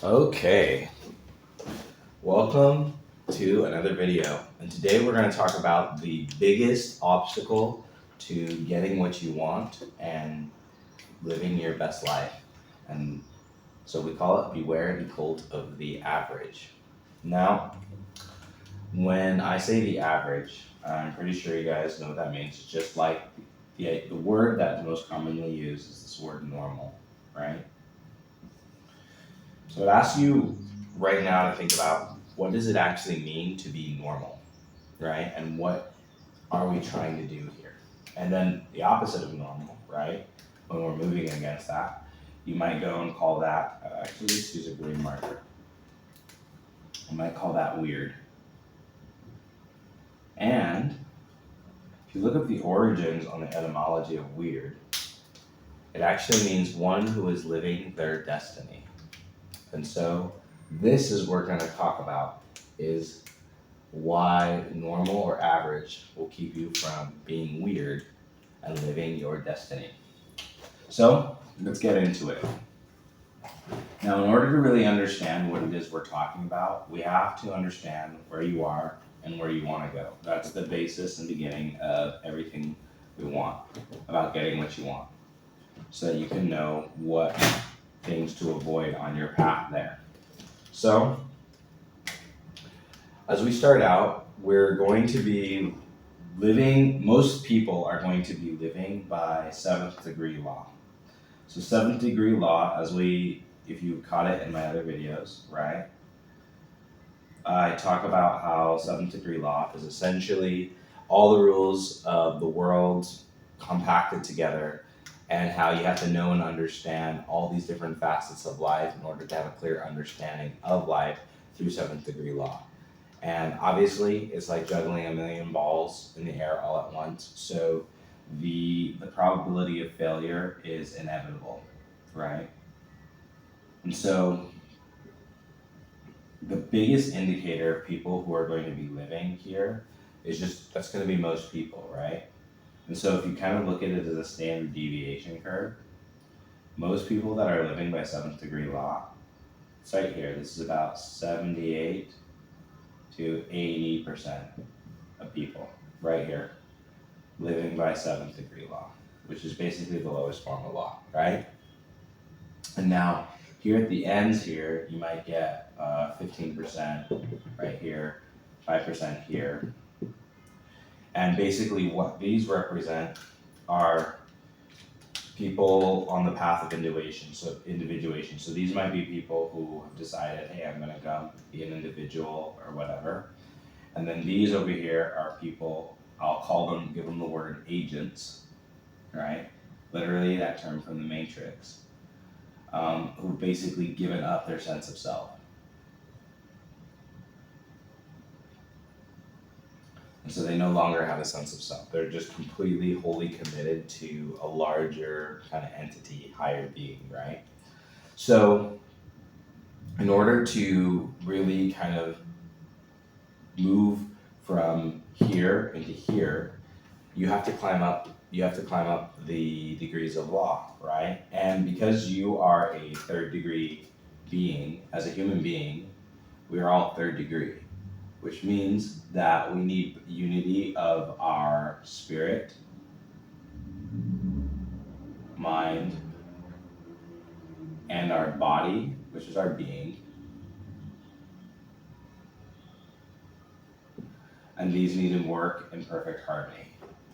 Okay, welcome to another video. And today we're going to talk about the biggest obstacle to getting what you want and living your best life. And so we call it Beware the Cult of the Average. Now, when I say the average, I'm pretty sure you guys know what that means. It's just like the word that's most commonly used is this word normal, right? So it asks you right now to think about what does it actually mean to be normal, right? And what are we trying to do here? And then the opposite of normal, right? When we're moving against that, you might go and call that, actually, let's use a green marker. You might call that weird. And if you look up the origins on the etymology of weird, it actually means one who is living their destiny. And so this is what we're going to talk about is why normal or average will keep you from being weird and living your destiny. So let's get into it. Now, in order to really understand what it is we're talking about, we have to understand where you are and where you want to go. That's the basis and beginning of everything we want about getting what you want, so that you can know what things to avoid on your path there. So, as we start out, we're going to be most people are going to be living by seventh degree law. So seventh degree law, if you caught it in my other videos, right? I talk about how seventh degree law is essentially all the rules of the world compacted together and how you have to know and understand all these different facets of life in order to have a clear understanding of life through seventh degree law. And obviously, it's like juggling a million balls in the air all at once. So the probability of failure is inevitable, right? And so the biggest indicator of people who are going to be living here is just that's going to be most people, right? And so if you kind of look at it as a standard deviation curve, most people that are living by seventh degree law, it's right here. This is about 78 to 80% of people right here living by seventh degree law, which is basically the lowest form of law, right? And now here at the ends here, you might get 15% right here, 5% here. And basically what these represent are people on the path of individuation. So these might be people who have decided, hey, I'm gonna go be an individual or whatever. And then these over here are people, give them the word agents, right? Literally that term from the Matrix, who've basically given up their sense of self. And so they no longer have a sense of self. They're just completely, wholly committed to a larger kind of entity, higher being, right? So in order to really kind of move from here into here, you have to climb up the degrees of law, right? And because you are a third degree being, as a human being, we are all third degree, which means that we need unity of our spirit, mind, and our body, which is our being. And these need to work in perfect harmony.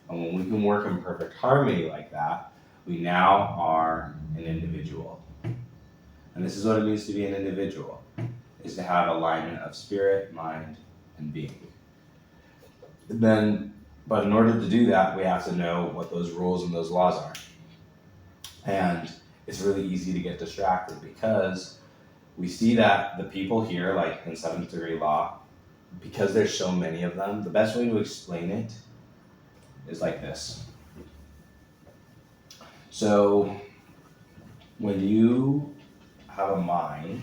And when we can work in perfect harmony like that, we now are an individual. And this is what it means to be an individual, is to have alignment of spirit, mind, and being. But in order to do that, we have to know what those rules and those laws are. And it's really easy to get distracted because we see that the people here, like in seventh degree law, because there's so many of them, the best way to explain it is like this. So when you have a mind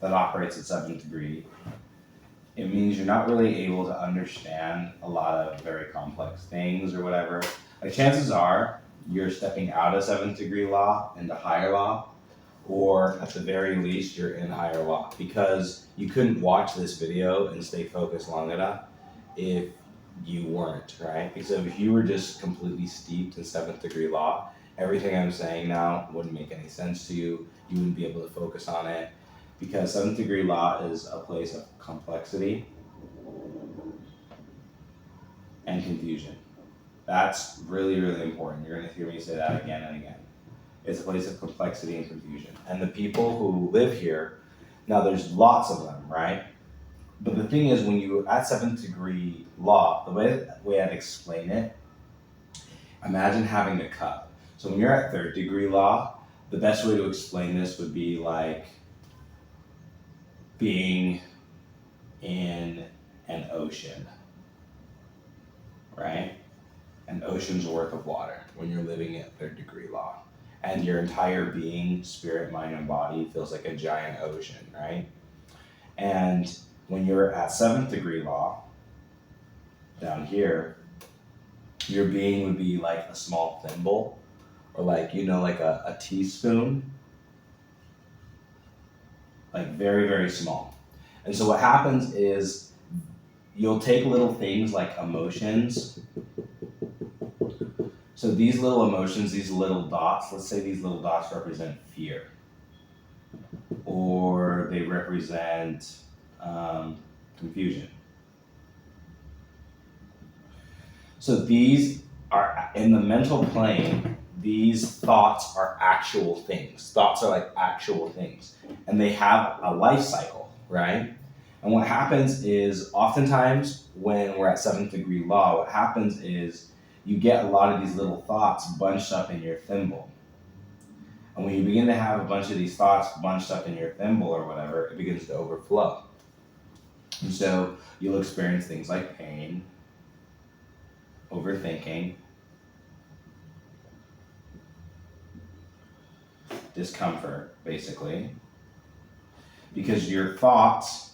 that operates at seventh degree, it means you're not really able to understand a lot of very complex things or whatever. Like chances are you're stepping out of seventh degree law into higher law, or at the very least, you're in higher law, because you couldn't watch this video and stay focused long enough if you weren't, right? Because if you were just completely steeped in seventh degree law, everything I'm saying now wouldn't make any sense to you. You wouldn't be able to focus on it, because seventh degree law is a place of complexity and confusion. That's really, really important. You're going to hear me say that again and again. It's a place of complexity and confusion. And the people who live here, now there's lots of them, right? But the thing is, when you at seventh degree law, the way I'd explain it, imagine having a cup. So when you're at third degree law, the best way to explain this would be like being in an ocean, right? An ocean's worth of water when you're living at third degree law. And your entire being, spirit, mind, and body feels like a giant ocean, right? And when you're at seventh degree law, down here, your being would be like a small thimble, or like, like a teaspoon, like very, very small. And so what happens is you'll take little things like emotions. So these little emotions, these little dots, let's say these little dots represent fear, or they represent confusion. So these are, in the mental plane, these thoughts are actual things. Thoughts are like actual things, and they have a life cycle, right? And what happens is, oftentimes when we're at seventh degree law, what happens is you get a lot of these little thoughts bunched up in your thimble. And when you begin to have a bunch of these thoughts bunched up in your thimble or whatever, it begins to overflow. And so you'll experience things like pain, overthinking, discomfort, basically, because your thoughts,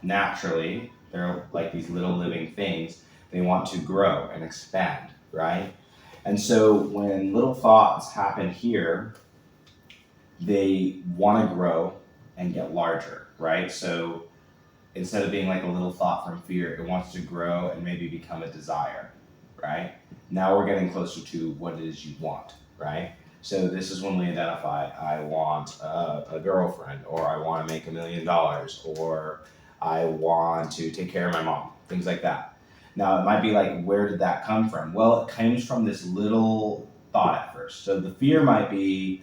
naturally, they're like these little living things. They want to grow and expand, right? And so when little thoughts happen here, they want to grow and get larger, right? So instead of being like a little thought from fear, it wants to grow and maybe become a desire, right? Now we're getting closer to what it is you want, right? So this is when we identify, I want a girlfriend, or I want to make $1 million, or I want to take care of my mom, things like that. Now it might be like, where did that come from? Well, it comes from this little thought at first. So the fear might be,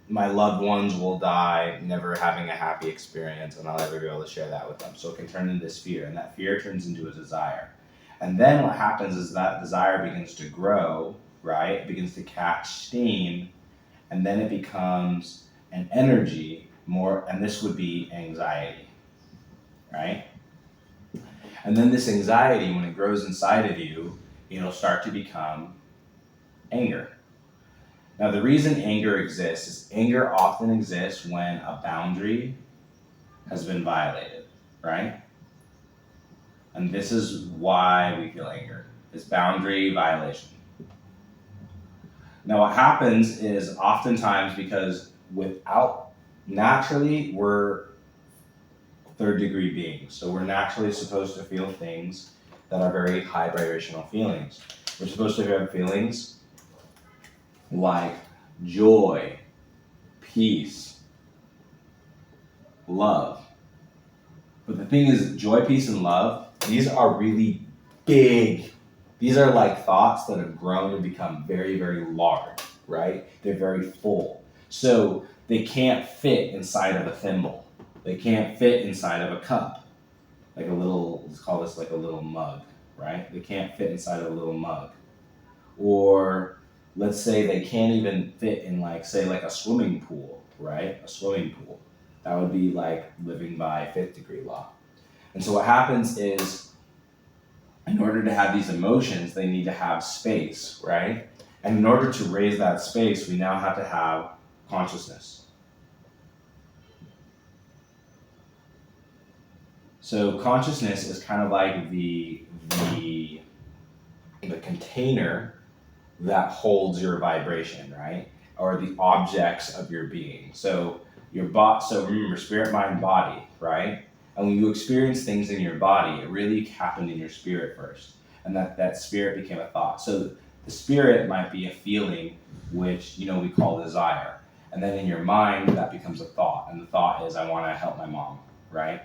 my loved ones will die, never having a happy experience, and I'll never be able to share that with them. So it can turn into this fear, and that fear turns into a desire. And then what happens is that desire begins to grow, right? It begins to catch steam, and then it becomes an energy more, and this would be anxiety, right? And then this anxiety, when it grows inside of you, it'll start to become anger. Now, the reason anger exists is anger often exists when a boundary has been violated, right? And this is why we feel anger, is boundary violation. Now, what happens is, oftentimes, because naturally, we're third degree beings. So we're naturally supposed to feel things that are very high vibrational feelings. We're supposed to have feelings like joy, peace, love. But the thing is, joy, peace, and love, these are really big. These are like thoughts that have grown and become very, very large, right? They're very full. So they can't fit inside of a thimble. They can't fit inside of a cup. Like a little, let's call this like a little mug, right? They can't fit inside of a little mug. Or let's say they can't even fit in, like, say, like a swimming pool, right? A swimming pool. That would be like living by fifth degree law. And so what happens is, in order to have these emotions, they need to have space, right? And in order to raise that space, we now have to have consciousness. So consciousness is kind of like the container that holds your vibration, right? or the objects of your being. So so remember, spirit, mind, body, right? And when you experience things in your body, it really happened in your spirit first. And that spirit became a thought. So the spirit might be a feeling, which, we call desire. And then in your mind, that becomes a thought. And the thought is, I want to help my mom, right?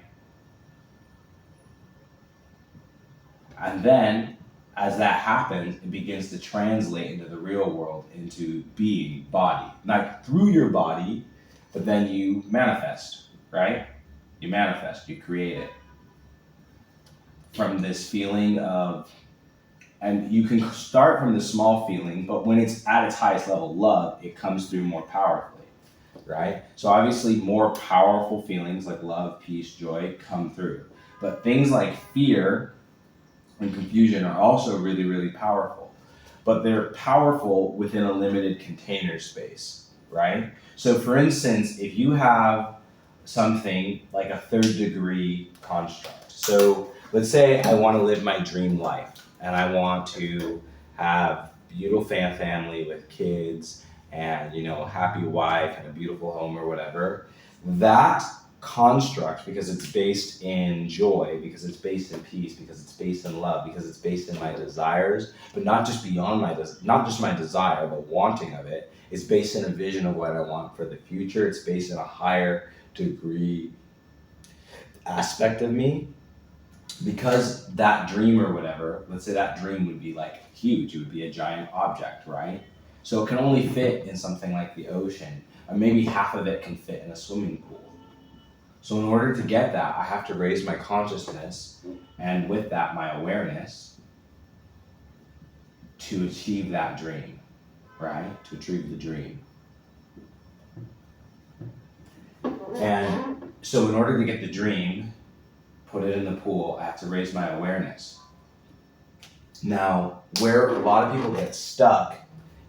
And then as that happens, it begins to translate into the real world, into being, body. Not through your body, but then you manifest, right? You manifest, you create it. From this feeling of, and you can start from the small feeling, but when it's at its highest level, love, it comes through more powerfully, right? So obviously more powerful feelings like love, peace, joy come through. But things like fear and confusion are also really, really powerful. But they're powerful within a limited container space, right? So for instance, if you have something like a third degree construct. So let's say I want to live my dream life and I want to have beautiful family with kids and happy wife and a beautiful home or whatever. That construct, because it's based in joy, because it's based in peace, because it's based in love, because it's based in my desires, but not just not just my desire, but wanting of it. It's based in a vision of what I want for the future. It's based in a higher degree aspect of me. Because that dream or whatever, let's say that dream would be like huge, it would be a giant object, right? So it can only fit in something like the ocean, or maybe half of it can fit in a swimming pool. So in order to get that, I have to raise my consciousness, and with that, my awareness, to achieve that dream, right? To achieve the dream. And so in order to get the dream, put it in the pool, I have to raise my awareness. Now, where a lot of people get stuck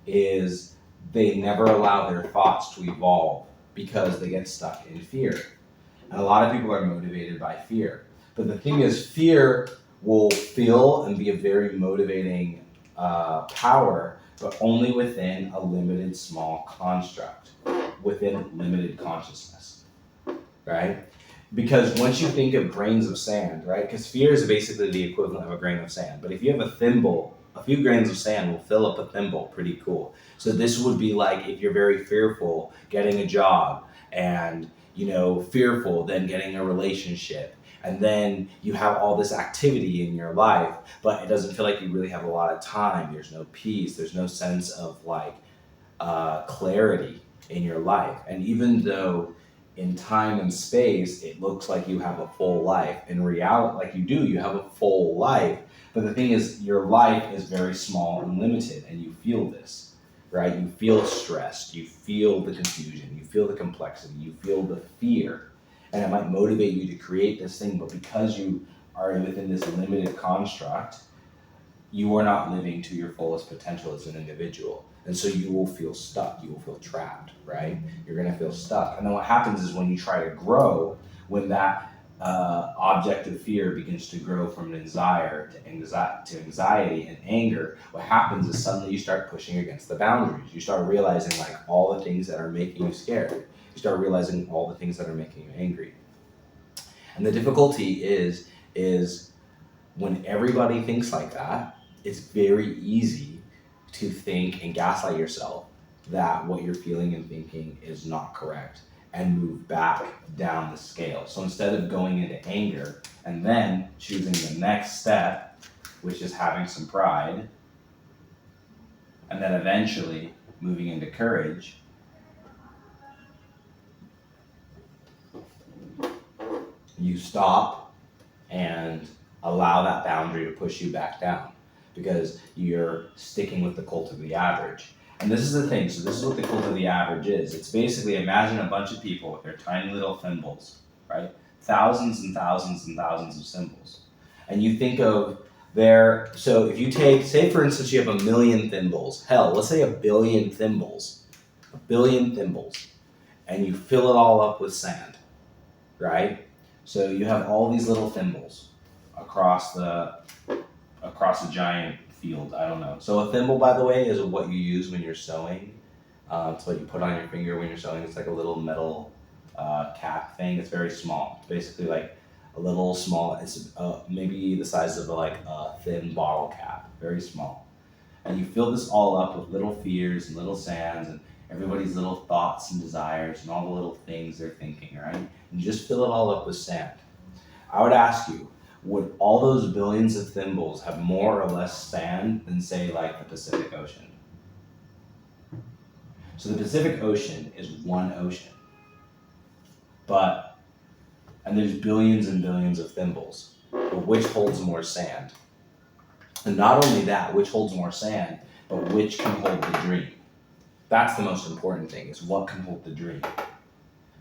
is they never allow their thoughts to evolve because they get stuck in fear. And a lot of people are motivated by fear. But the thing is, fear will feel and be a very motivating power, but only within a limited small construct, within limited consciousness, right? Because once you think of grains of sand, right? Because fear is basically the equivalent of a grain of sand. But if you have a thimble, a few grains of sand will fill up a thimble pretty cool. So this would be like if you're very fearful getting a job and, fearful then getting a relationship. And then you have all this activity in your life, but it doesn't feel like you really have a lot of time. There's no peace. There's no sense of clarity in your life. And even though in time and space, it looks like you have a full life. In reality, like you have a full life. But the thing is, your life is very small and limited, and you feel this, right? You feel stressed, you feel the confusion, you feel the complexity, you feel the fear. And it might motivate you to create this thing, but because you are within this limited construct, you are not living to your fullest potential as an individual. And so you will feel stuck, you will feel trapped, right? You're gonna feel stuck. And then what happens is when you try to grow, when that object of fear begins to grow from desire to anxiety and anger, what happens is suddenly you start pushing against the boundaries. You start realizing all the things that are making you scared. You start realizing all the things that are making you angry. And the difficulty is when everybody thinks like that, it's very easy to think and gaslight yourself that what you're feeling and thinking is not correct and move back down the scale. So instead of going into anger and then choosing the next step, which is having some pride, and then eventually moving into courage, you stop and allow that boundary to push you back down because you're sticking with the cult of the average. And this is the thing, so this is what the cult of the average is. It's basically, imagine a bunch of people with their tiny little thimbles, right? Thousands and thousands and thousands of symbols. And you think of so if you take, say for instance, you have 1 million thimbles, let's say 1 billion thimbles, and you fill it all up with sand, right? So you have all these little thimbles across a giant field. I don't know. So a thimble, by the way, is what you use when you're sewing. It's what you put on your finger when you're sewing. It's like a little metal cap thing. It's very small. It's basically like a little small. It's maybe the size of like a thin bottle cap. Very small. And you fill this all up with little fears and little sands and everybody's little thoughts and desires and all the little things they're thinking, right? And you just fill it all up with sand. I would ask you, would all those billions of thimbles have more or less sand than, say, like the Pacific Ocean? So the Pacific Ocean is one ocean, and there's billions and billions of thimbles, but which holds more sand? And not only that, which holds more sand, but which can hold the dream? That's the most important thing, is what can hold the dream.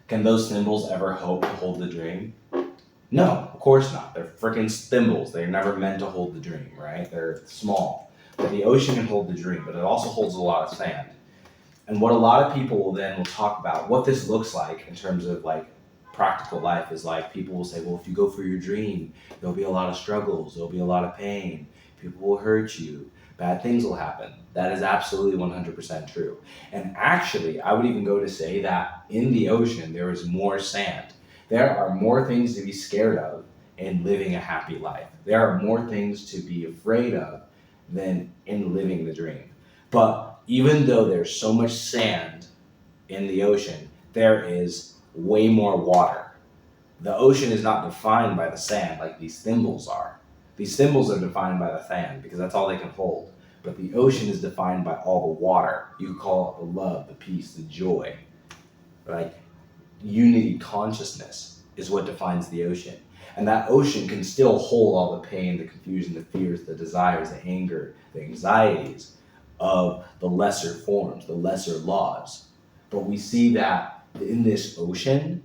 Can those thimbles ever hope to hold the dream? No, of course not. They're freaking thimbles. They're never meant to hold the dream, right? They're small. But the ocean can hold the dream, but it also holds a lot of sand. And what a lot of people will talk about, what this looks like in terms of like practical life, is like people will say, well, if you go for your dream, there'll be a lot of struggles, there'll be a lot of pain, people will hurt you, bad things will happen. That is absolutely 100% true. And actually, I would even go to say that in the ocean, there is more sand. There are more things to be scared of in living a happy life. There are more things to be afraid of than in living the dream. But even though there's so much sand in the ocean, there is way more water. The ocean is not defined by the sand like these thimbles are. These thimbles are defined by the sand because that's all they can hold. But the ocean is defined by all the water. You could call it the love, the peace, the joy. Like, unity consciousness is what defines the ocean. And that ocean can still hold all the pain, the confusion, the fears, the desires, the anger, the anxieties of the lesser forms, the lesser laws. But we see that in this ocean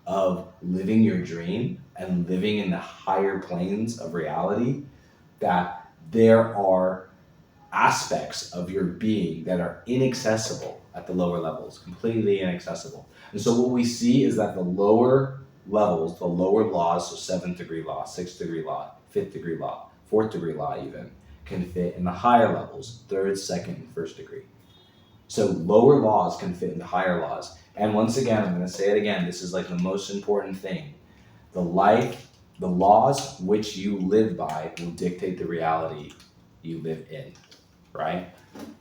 of living your dream and living in the higher planes of reality, that there are aspects of your being that are inaccessible at the lower levels, completely inaccessible. And so what we see is that the lower levels, the lower laws, so 7th degree law, 6th degree law, 5th degree law, 4th degree law even, can fit in the higher levels, 3rd, 2nd, and 1st degree. So lower laws can fit in the higher laws. And once again, I'm going to say it again, this is like the most important thing. The laws which you live by will dictate the reality you live in, right?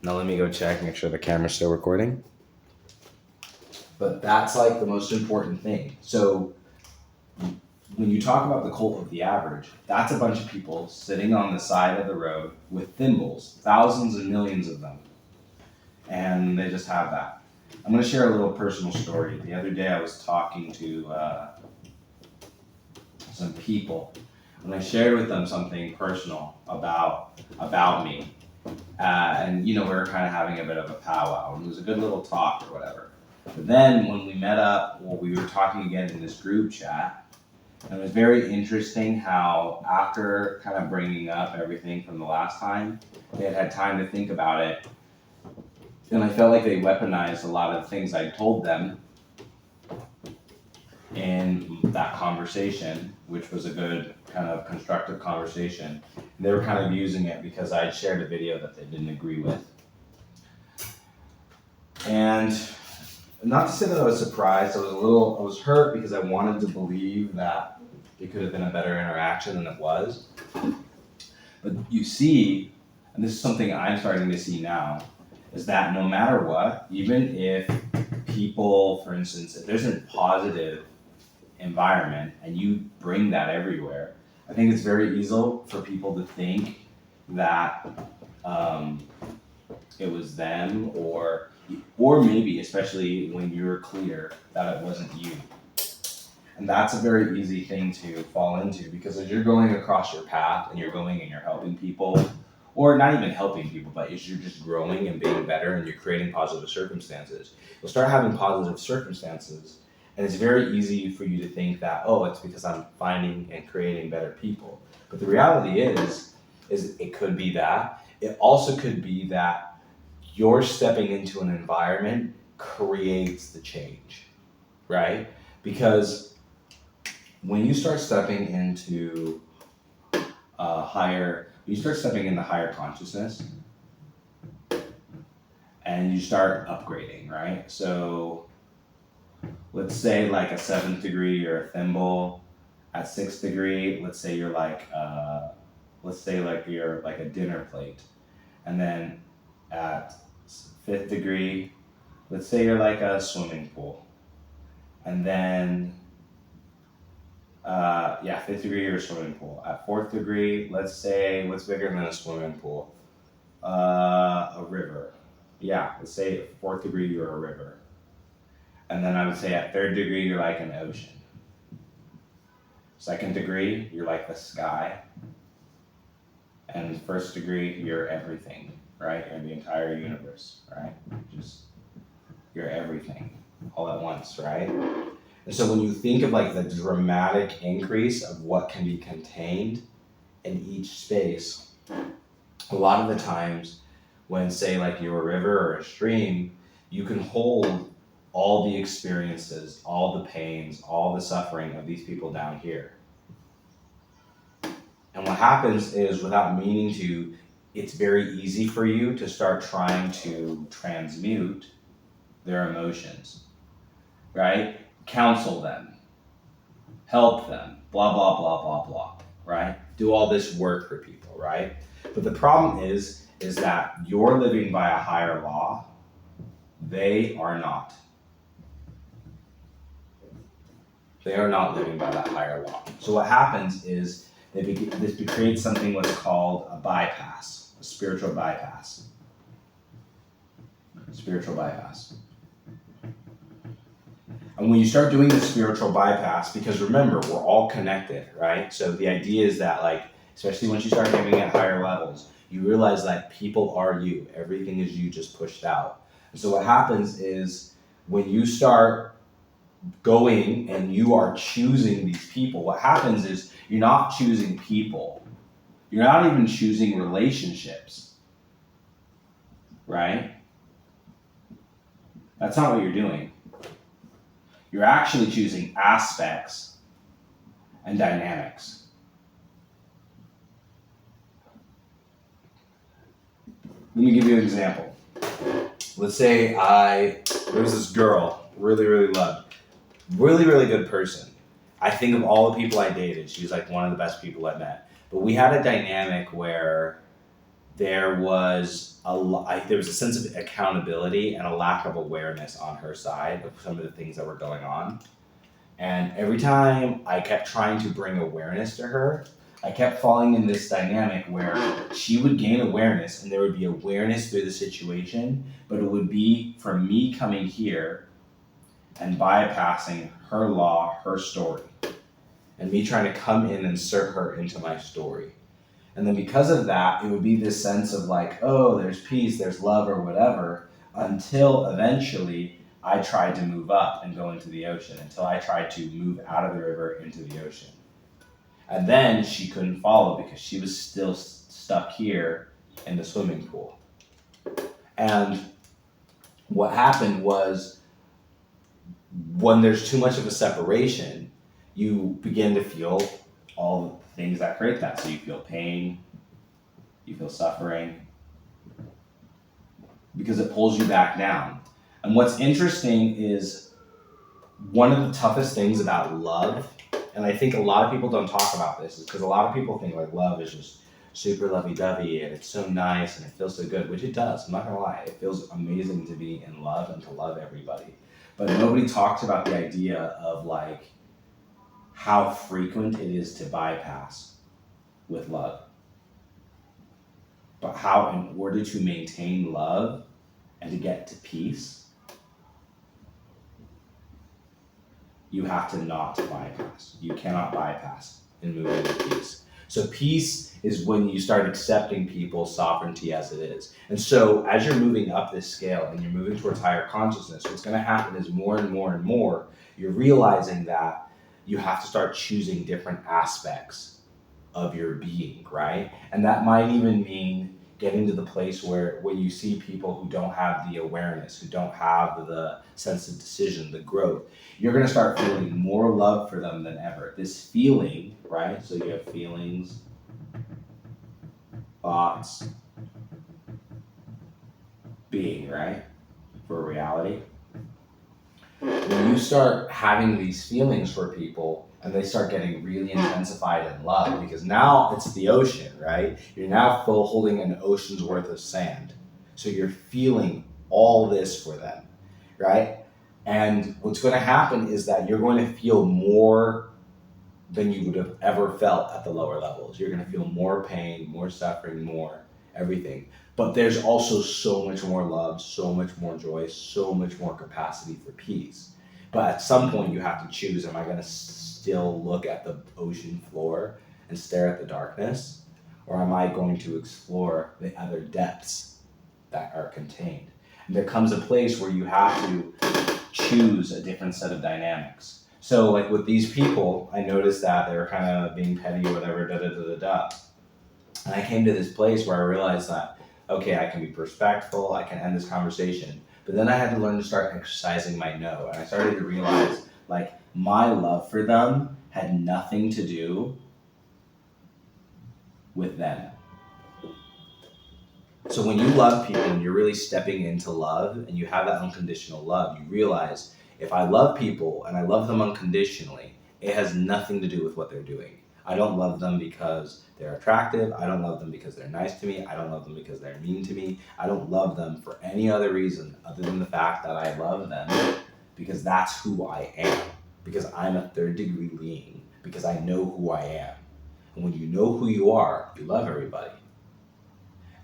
Now let me go check, make sure the camera's still recording. But that's like the most important thing. So when you talk about the cult of the average, that's a bunch of people sitting on the side of the road with thimbles, thousands and millions of them. And they just have that. I'm going to share a little personal story. The other day I was talking to some people, and I shared with them something personal about me. And we were kind of having a bit of a powwow, and it was a good little talk or whatever. But then when we met up, we were talking again in this group chat, and it was very interesting how after kind of bringing up everything from the last time, they had time to think about it. And I felt like they weaponized a lot of things I told them in that conversation, which was a good kind of constructive conversation. And they were kind of using it because I had shared a video that they didn't agree with. And not to say that I was surprised, I was hurt because I wanted to believe that it could have been a better interaction than it was. But you see, and this is something I'm starting to see now, is that no matter what, even if people, for instance, if there's a positive environment and you bring that everywhere, I think it's very easy for people to think that it was them, or maybe, especially when you're clear, that it wasn't you. And that's a very easy thing to fall into, because as you're going across your path and you're going and you're helping people, or not even helping people, but as you're just growing and being better and you're creating positive circumstances, you'll start having positive circumstances. And it's very easy for you to think that, oh, it's because I'm finding and creating better people. But the reality is it could be that. It also could be that you're stepping into an environment creates the change, right? Because when you start stepping into higher consciousness, and you start upgrading, right? So let's say like a 7th degree, you're a thimble. At 6th degree, let's say you're like, you're like a dinner plate. And then at 5th degree, let's say you're like a swimming pool. And then, 5th degree, you're a swimming pool. At 4th degree, let's say, what's bigger than a swimming pool? A river. Yeah, let's say 4th degree, you're a river. And then I would say at 3rd degree, you're like an ocean. 2nd degree, you're like the sky. And 1st degree, you're everything, right? You're the entire universe, right? You're everything all at once, right? And so when you think of like the dramatic increase of what can be contained in each space, a lot of the times when, say, like you're a river or a stream, you can hold all the experiences, all the pains, all the suffering of these people down here. And what happens is, without meaning to, it's very easy for you to start trying to transmute their emotions, right? Counsel them, help them, blah, blah, blah, blah, blah, right? Do all this work for people, right? But the problem is that you're living by a higher law. They are not. They are not living by that higher law. So what happens is this creates something what's called a bypass, a spiritual bypass. Spiritual bypass. And when you start doing the spiritual bypass, because remember, we're all connected, right? So the idea is that, like, especially once you start getting at higher levels, you realize that people are you. Everything is you just pushed out. And so what happens is when you start going and you are choosing these people, what happens is you're not choosing people. You're not even choosing relationships, right? That's not what you're doing. You're actually choosing aspects and dynamics. Let me give you an example. Let's say there was this girl, really, really loved, really, really good person. I think of all the people I dated, she was like one of the best people I met. But we had a dynamic where there was a sense of accountability and a lack of awareness on her side of some of the things that were going on. And every time I kept trying to bring awareness to her, I kept falling in this dynamic where she would gain awareness and there would be awareness through the situation, but it would be from me coming here and bypassing her law, her story, and me trying to come in and insert her into my story. And then because of that, it would be this sense of like, oh, there's peace, there's love, or whatever, until eventually I tried to move up and go into the ocean, until I tried to move out of the river into the ocean. And then she couldn't follow because she was still stuck here in the swimming pool. And what happened was, when there's too much of a separation, you begin to feel all the things that create that. So you feel pain, you feel suffering, because it pulls you back down. And what's interesting is, one of the toughest things about love, and I think a lot of people don't talk about this, is because a lot of people think like love is just super lovey-dovey and it's so nice and it feels so good, which it does. I'm not gonna lie, it feels amazing to be in love and to love everybody. But nobody talks about the idea of like how frequent it is to bypass with love. But how, in order to maintain love and to get to peace, you have to not bypass. You cannot bypass in moving to peace. So peace is when you start accepting people's sovereignty as it is. And so as you're moving up this scale and you're moving towards higher consciousness, what's going to happen is more and more and more, you're realizing that you have to start choosing different aspects of your being, right? And that might even mean getting to the place where when you see people who don't have the awareness, who don't have the sense of decision, the growth, you're going to start feeling more love for them than ever. This feeling, right? So you have feelings, thoughts, being, right? For reality. When you start having these feelings for people and they start getting really intensified in love, because now it's the ocean, right? You're now full holding an ocean's worth of sand. So you're feeling all this for them, right? And what's going to happen is that you're going to feel more than you would have ever felt at the lower levels. You're going to feel more pain, more suffering, more everything. But there's also so much more love, so much more joy, so much more capacity for peace. But at some point, you have to choose, am I going to still look at the ocean floor and stare at the darkness? Or am I going to explore the other depths that are contained? And there comes a place where you have to choose a different set of dynamics. So, like with these people, I noticed that they were kind of being petty or whatever, da da da da da. And I came to this place where I realized that, okay, I can be respectful, I can end this conversation. But then I had to learn to start exercising my no. And I started to realize, like, my love for them had nothing to do with them. So when you love people and you're really stepping into love and you have that unconditional love, you realize if I love people and I love them unconditionally, it has nothing to do with what they're doing. I don't love them because they're attractive. I don't love them because they're nice to me. I don't love them because they're mean to me. I don't love them for any other reason other than the fact that I love them because that's who I am. Because I'm a third degree being. Because I know who I am. And when you know who you are, you love everybody.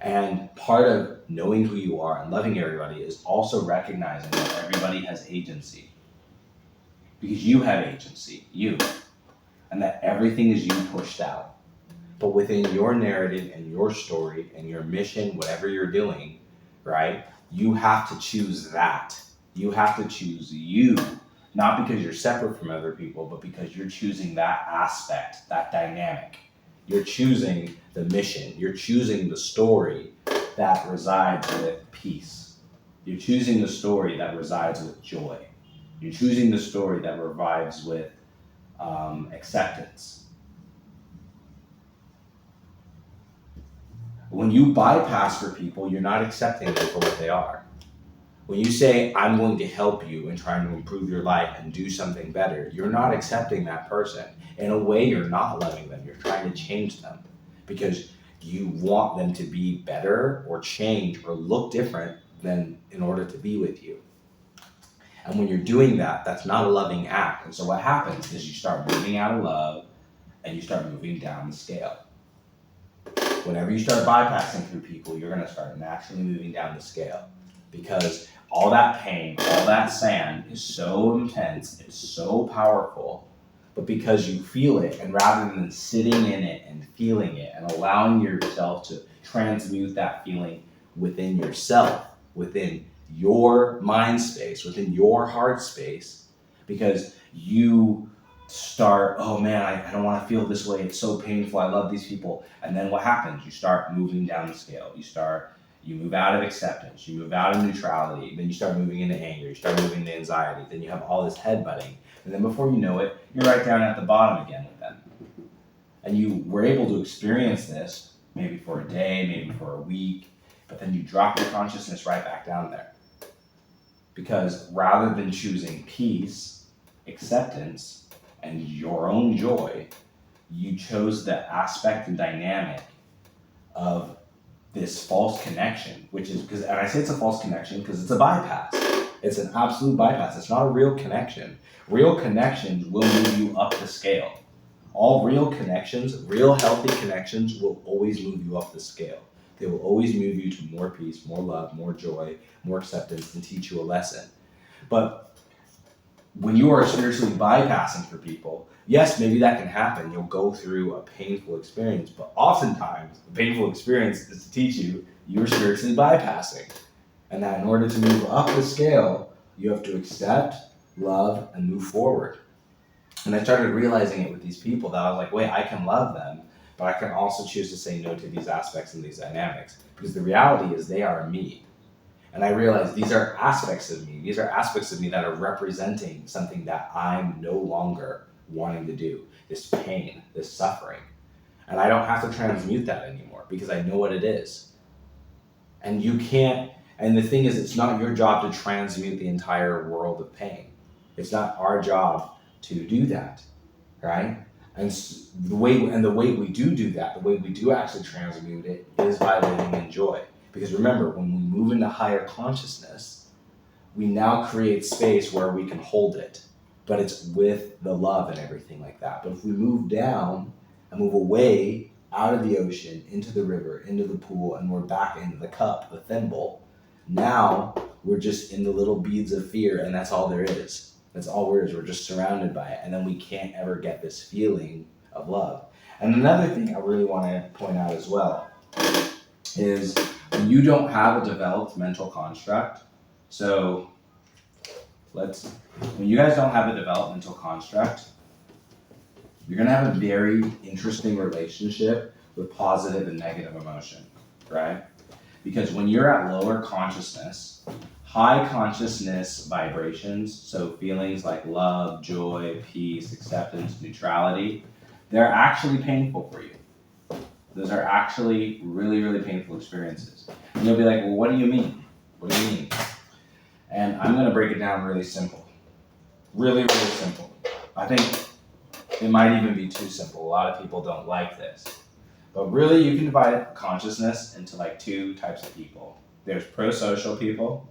And part of knowing who you are and loving everybody is also recognizing that everybody has agency. Because you have agency, you. And that everything is you pushed out. But within your narrative and your story and your mission, whatever you're doing, right, you have to choose that. You have to choose you, not because you're separate from other people, but because you're choosing that aspect, that dynamic. You're choosing the mission. You're choosing the story that resides with peace. You're choosing the story that resides with joy. You're choosing the story that revives with acceptance. When you bypass for people, you're not accepting them for what they are. When you say, I'm going to help you and trying to improve your life and do something better, you're not accepting that person. In a way, you're not loving them. You're trying to change them because you want them to be better or change or look different than in order to be with you. And when you're doing that, that's not a loving act. And so what happens is you start moving out of love and you start moving down the scale. Whenever you start bypassing through people, you're going to start naturally moving down the scale because all that pain, all that sand is so intense, it's so powerful, but because you feel it, and rather than sitting in it and feeling it and allowing yourself to transmute that feeling within yourself, within your mind space, within your heart space, because you start, oh man, I don't want to feel this way. It's so painful. I love these people. And then what happens? You start moving down the scale. You move out of acceptance. You move out of neutrality. Then you start moving into anger. You start moving into anxiety. Then you have all this headbutting. And then before you know it, you're right down at the bottom again with them. And you were able to experience this maybe for a day, maybe for a week, but then you drop your consciousness right back down there. Because rather than choosing peace, acceptance, and your own joy, you chose the aspect and dynamic of this false connection, which is because, and I say it's a false connection because it's a bypass. It's an absolute bypass. It's not a real connection. Real connections will move you up the scale. All real connections, real healthy connections will always move you up the scale. They will always move you to more peace, more love, more joy, more acceptance, and teach you a lesson. But when you are spiritually bypassing for people, yes, maybe that can happen. You'll go through a painful experience, but oftentimes the painful experience is to teach you you're spiritually bypassing. And that in order to move up the scale, you have to accept, love, and move forward. And I started realizing it with these people that I was like, wait, I can love them, but I can also choose to say no to these aspects and these dynamics. Because the reality is they are me. And I realized these are aspects of me. These are aspects of me that are representing something that I'm no longer wanting to do. This pain, this suffering. And I don't have to transmute that anymore because I know what it is. And you can't, And the thing is, it's not your job to transmute the entire world of pain. It's not our job to do that, right? And the way we do that, the way we do actually transmute it, is by living in joy. Because remember, when we move into higher consciousness, we now create space where we can hold it, but it's with the love and everything like that. But if we move down and move away out of the ocean, into the river, into the pool, and we're back into the cup, the thimble, now we're just in the little beads of fear, and that's all there is. That's all we're just surrounded by it, and then we can't ever get this feeling of love. And another thing I really want to point out as well is when you don't have a developed mental construct, so when you guys don't have a developmental construct, you're going to have a very interesting relationship with positive and negative emotion, right? Because when you're at lower consciousness, high consciousness vibrations, so feelings like love, joy, peace, acceptance, neutrality, they're actually painful for you. Those are actually really, really painful experiences. And you'll be like, well, what do you mean? What do you mean? And I'm going to break it down really simple. Really, really simple. I think it might even be too simple. A lot of people don't like this. But really, you can divide consciousness into like two types of people. There's pro-social people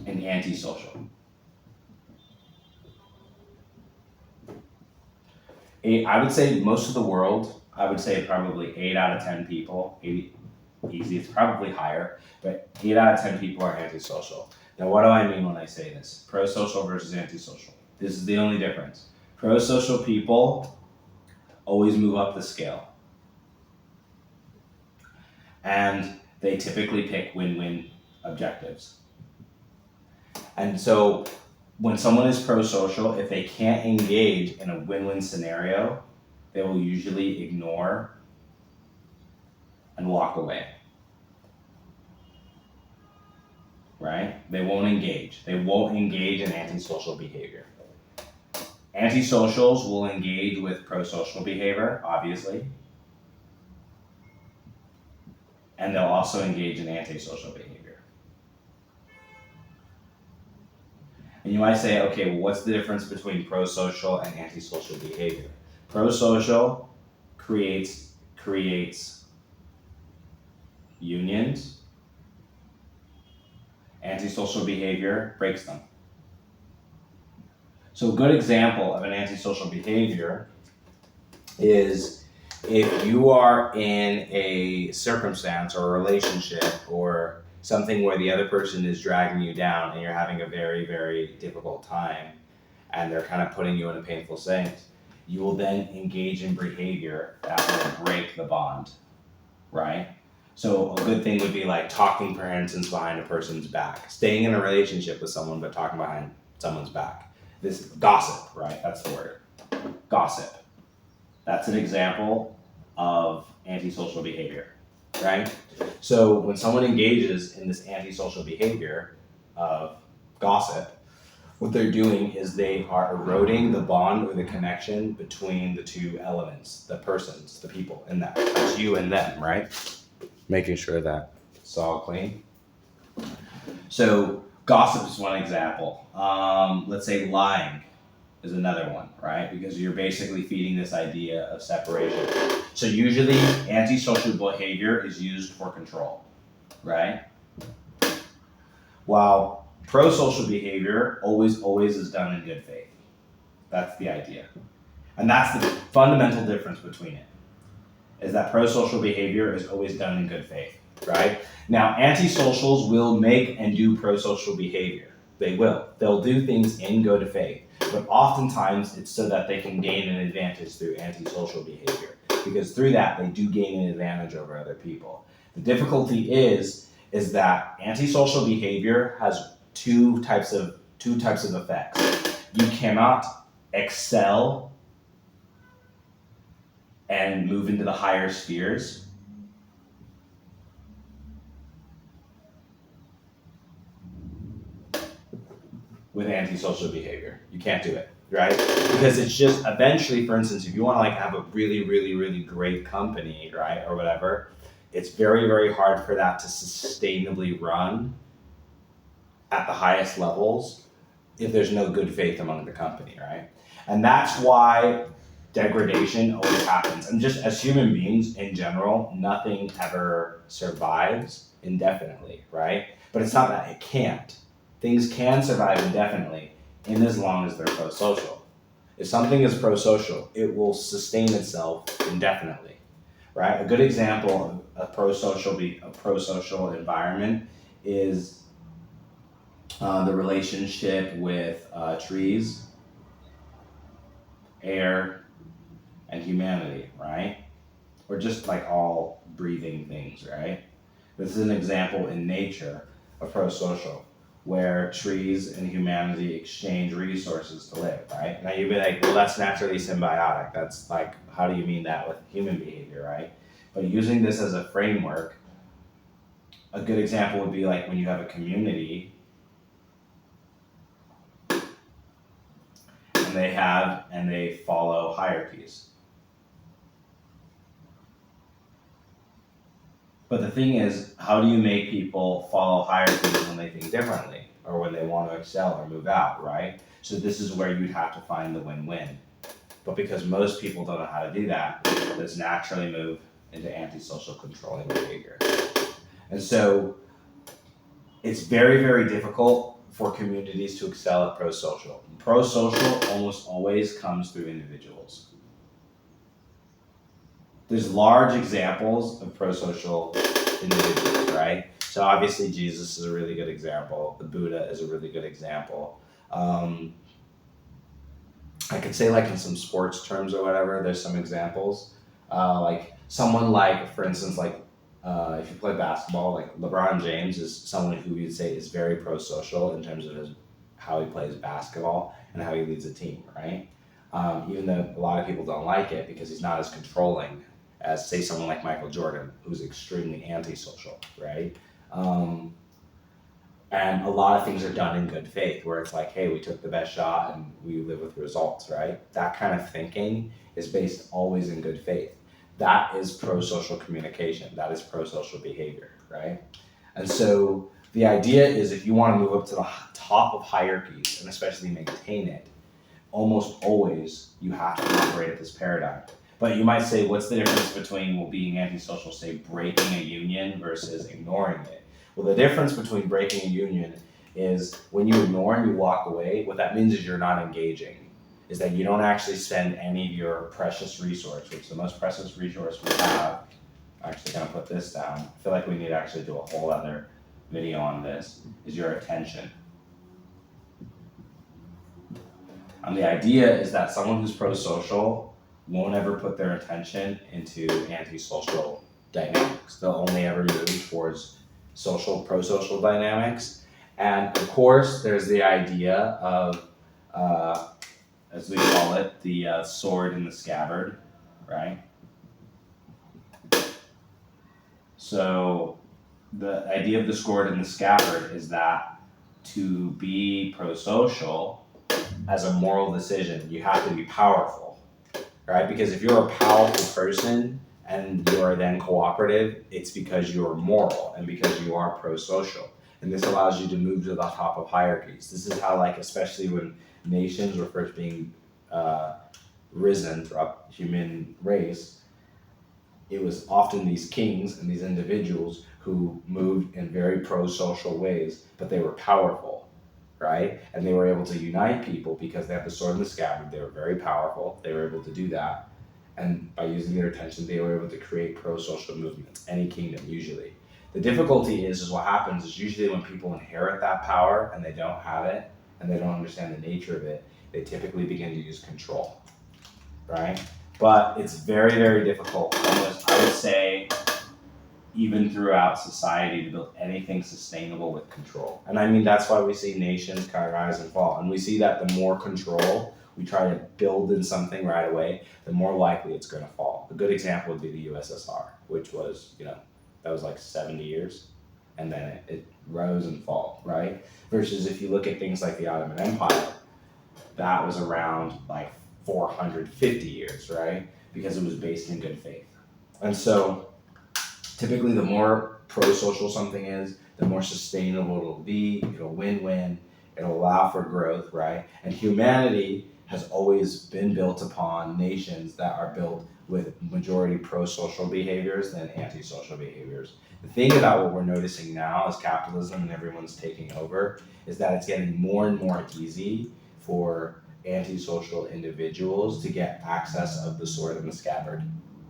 and anti-social. I would say most of the world, I would say probably 8 out of 10 people, easy, it's probably higher, but 8 out of 10 people are antisocial. Now, what do I mean when I say this? Pro-social versus antisocial. This is the only difference. Pro-social people always move up the scale. And they typically pick win-win objectives. And so when someone is pro-social, if they can't engage in a win-win scenario, they will usually ignore and walk away. Right? They won't engage. They won't engage in antisocial behavior. Antisocials will engage with pro-social behavior, obviously. And they'll also engage in antisocial behavior. And you might say, okay, well, what's the difference between pro-social and antisocial behavior? Pro-social creates unions. Antisocial behavior breaks them. So a good example of an antisocial behavior is if you are in a circumstance or a relationship or something where the other person is dragging you down and you're having a very, very difficult time and they're kind of putting you in a painful state, you will then engage in behavior that will break the bond, right? So a good thing would be like talking, for instance, behind a person's back, staying in a relationship with someone but talking behind someone's back. This gossip, right? That's the word. Gossip. That's an example of antisocial behavior, right? So when someone engages in this antisocial behavior of gossip, what they're doing is they are eroding the bond or the connection between the two elements, the persons, the people in that. That's you and them, right? Making sure that it's all clean. So gossip is one example. Let's say lying is another one, right? Because you're basically feeding this idea of separation. So usually antisocial behavior is used for control, right? While pro-social behavior always is done in good faith. That's the idea. And that's the fundamental difference between it, is that pro-social behavior is always done in good faith, right? Now, antisocials will make and do pro-social behavior. They will. They'll do things in good faith, but oftentimes it's so that they can gain an advantage through antisocial behavior, because through that they do gain an advantage over other people. The difficulty is that antisocial behavior has two types of effects. You cannot excel and move into the higher spheres with antisocial behavior. You can't do it, right? Because it's just eventually, for instance, if you want to like have a really, really, really great company, right, or whatever, it's very, very hard for that to sustainably run at the highest levels if there's no good faith among the company, right? And that's why degradation always happens. And just as human beings in general, nothing ever survives indefinitely, right? But it's not that it can't. Things can survive indefinitely in as long as they're pro-social. If something is pro-social, it will sustain itself indefinitely, right? A good example of a pro-social environment is the relationship with trees, air, and humanity, right? Or just like all breathing things, right? This is an example in nature of pro-social, where trees and humanity exchange resources to live, right? Now you'd be like, well, that's naturally symbiotic. That's like, how do you mean that with human behavior, right? But using this as a framework, a good example would be like when you have a community and they follow hierarchies. But the thing is, how do you make people follow hierarchies when they think differently or when they want to excel or move out, right? So this is where you'd have to find the win-win. But because most people don't know how to do that, let's naturally move into antisocial controlling behavior. And so it's very, very difficult for communities to excel at pro-social. Pro-social almost always comes through individuals. There's large examples of pro-social individuals, right? So obviously Jesus is a really good example. The Buddha is a really good example. I could say like in some sports terms or whatever, there's some examples. Like someone like, for instance, like if you play basketball, like LeBron James is someone who you'd say is very pro-social in terms of how he plays basketball and how he leads a team, right? Even though a lot of people don't like it because he's not as controlling as, say, someone like Michael Jordan, who's extremely antisocial, right? And a lot of things are done in good faith, where it's like, hey, we took the best shot and we live with results, right? That kind of thinking is based always in good faith. That is pro-social communication. That is pro-social behavior, right? And so the idea is if you want to move up to the top of hierarchies, and especially maintain it, almost always you have to operate at this paradigm. But you might say, what's the difference between being antisocial, say, breaking a union versus ignoring it? Well, the difference between breaking a union is when you ignore and you walk away, what that means is you're not engaging, is that you don't actually spend any of your precious resource, which the most precious resource we have, I'm actually gonna put this down. I feel like we need to actually do a whole other video on this, is your attention. And the idea is that someone who's pro-social won't ever put their attention into antisocial dynamics. They'll only ever move towards pro-social dynamics. And of course, there's the idea of, as we call it, the sword in the scabbard, right? So the idea of the sword in the scabbard is that to be pro-social, as a moral decision, you have to be powerful, right? Because if you're a powerful person and you are then cooperative, it's because you're moral and because you are pro-social. And this allows you to move to the top of hierarchies. This is how, like, especially when nations were first being risen throughout the human race, it was often these kings and these individuals who moved in very pro-social ways, but they were powerful, right? And they were able to unite people because they had the sword in the scabbard. They were very powerful. They were able to do that. And by using their attention, they were able to create pro-social movements, any kingdom usually. The difficulty is what happens is usually when people inherit that power and they don't have it and they don't understand the nature of it, they typically begin to use control, right? But it's very, very difficult, almost, I would say, even throughout society, to build anything sustainable with control. And I mean, that's why we see nations kind of rise and fall. And we see that the more control we try to build in something right away, the more likely it's going to fall. A good example would be the USSR, which was, that was like 70 years, and then it rose and fall, right? Versus if you look at things like the Ottoman Empire, that was around like 450 years, right? Because it was based in good faith. And so Typically, the more pro-social something is, the more sustainable it'll be. It'll win-win. It'll allow for growth, right? And humanity has always been built upon nations that are built with majority pro-social behaviors than anti-social behaviors. The thing about what we're noticing now as capitalism and everyone's taking over is that it's getting more and more easy for antisocial individuals to get access of the sword and the scabbard,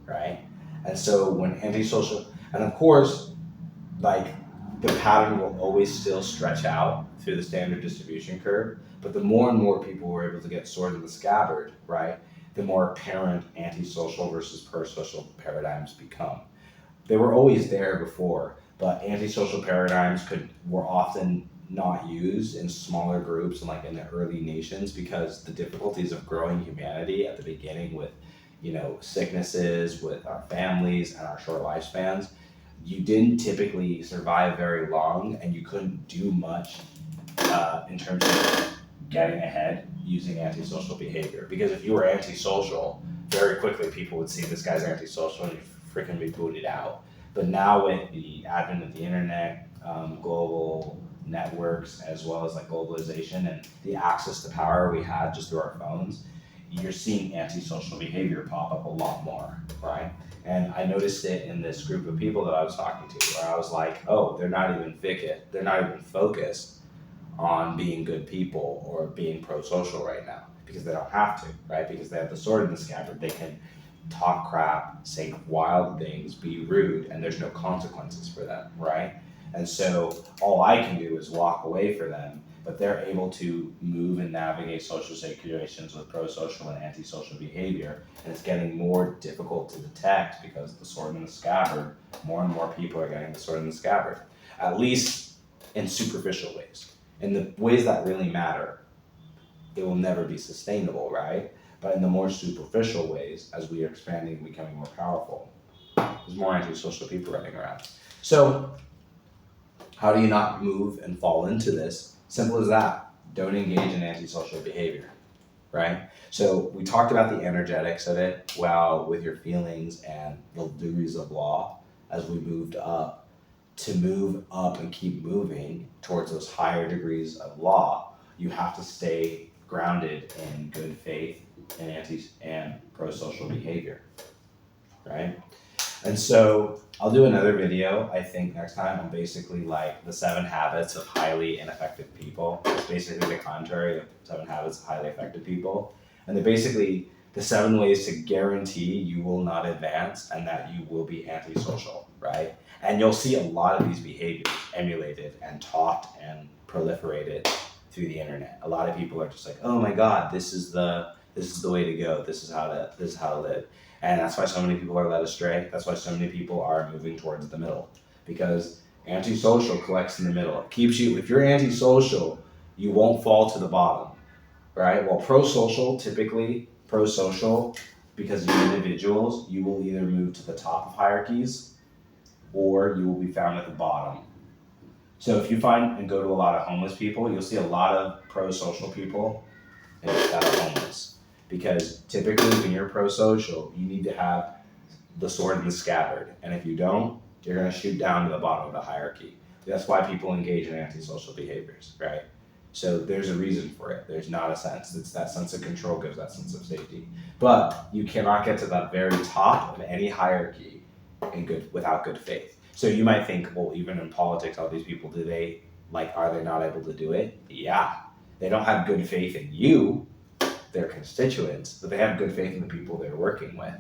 right? And so when antisocial, and of course, like the pattern will always still stretch out through the standard distribution curve, but the more and more people were able to get sword in the scabbard, right, the more apparent antisocial versus pro-social paradigms become. They were always there before, but antisocial paradigms were often not used in smaller groups and like in the early nations because the difficulties of growing humanity at the beginning with, sicknesses, with our families and our short lifespans, you didn't typically survive very long and you couldn't do much in terms of getting ahead using antisocial behavior. Because if you were antisocial, very quickly people would see this guy's antisocial and you'd freaking be booted out. But now with the advent of the internet, global networks, as well as like globalization and the access to power we have just through our phones, you're seeing antisocial behavior pop up a lot more, right? And I noticed it in this group of people that I was talking to, where I was like, oh, they're not even focused on being good people or being pro-social right now because they don't have to, right? Because they have the sword in the scabbard. They can talk crap, say wild things, be rude, and there's no consequences for them, right? And so all I can do is walk away for them, but they're able to move and navigate social situations with pro-social and antisocial behavior, and it's getting more difficult to detect because the sword in the scabbard, more and more people are getting the sword in the scabbard, at least in superficial ways. In the ways that really matter, it will never be sustainable, right? But in the more superficial ways, as we are expanding and becoming more powerful, there's more antisocial people running around. So how do you not move and fall into this? Simple as that. Don't engage in antisocial behavior, right? So we talked about the energetics of it, well, with your feelings and the degrees of law as we moved up. To move up and keep moving towards those higher degrees of law, you have to stay grounded in good faith and pro-social behavior, right? And so I'll do another video, I think next time, on basically like the 7 habits of highly ineffective people. It's basically the contrary of 7 habits of highly effective people. And they're basically the 7 ways to guarantee you will not advance and that you will be antisocial, right? And you'll see a lot of these behaviors emulated and taught and proliferated through the internet. A lot of people are just like, oh my God, this is the way to go. This is how to live. And that's why so many people are led astray. That's why so many people are moving towards the middle. Because antisocial collects in the middle. It keeps you, if you're antisocial, you won't fall to the bottom, right? While pro-social, because you're individuals, you will either move to the top of hierarchies or you will be found at the bottom. So if you find and go to a lot of homeless people, you'll see a lot of pro-social people that are homeless. Because typically when you're pro-social, you need to have the sword in the scabbard. And if you don't, you're going to shoot down to the bottom of the hierarchy. That's why people engage in antisocial behaviors, right? So there's a reason for it. There's not a sense. It's that sense of control gives that sense of safety. But you cannot get to the very top of any hierarchy without good faith. So you might think, well, even in politics, all these people, are they not able to do it? Yeah. They don't have good faith in you, their constituents, but they have good faith in the people they're working with,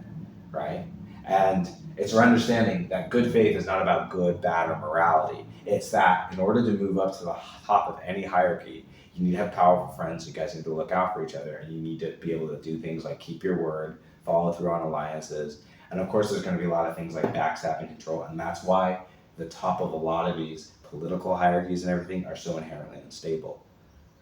right? And it's our understanding that good faith is not about good, bad, or morality. It's that in order to move up to the top of any hierarchy, you need to have powerful friends. You guys need to look out for each other, and you need to be able to do things like keep your word, follow through on alliances, and of course there's going to be a lot of things like backstab and control, and that's why the top of a lot of these political hierarchies and everything are so inherently unstable.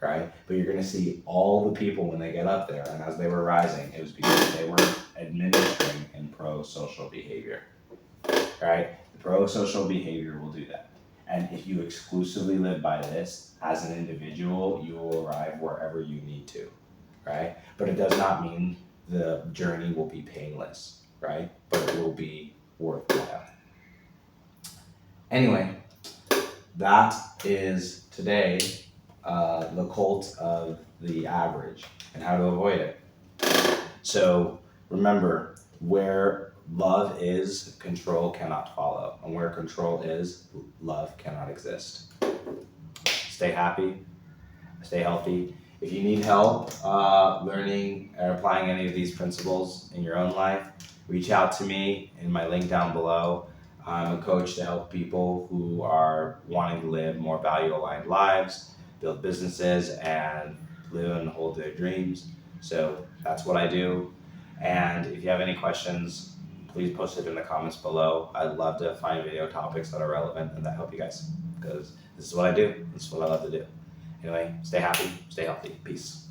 Right? But you're going to see all the people when they get up there, and as they were rising, it was because they were administering in pro-social behavior. Right? The pro-social behavior will do that. And if you exclusively live by this, as an individual, you will arrive wherever you need to. Right? But it does not mean the journey will be painless. Right? But it will be worthwhile. Anyway, that is today the cult of the average and how to avoid it. So remember, where love is, control cannot follow. And where control is, love cannot exist. Stay happy, stay healthy. If you need help learning or applying any of these principles in your own life, reach out to me in my link down below. I'm a coach to help people who are wanting to live more value-aligned lives, build businesses, and live and hold their dreams. So that's what I do. And if you have any questions, please post it in the comments below. I'd love to find video topics that are relevant and that help you guys, because this is what I do. This is what I love to do. Anyway, stay happy, stay healthy. Peace.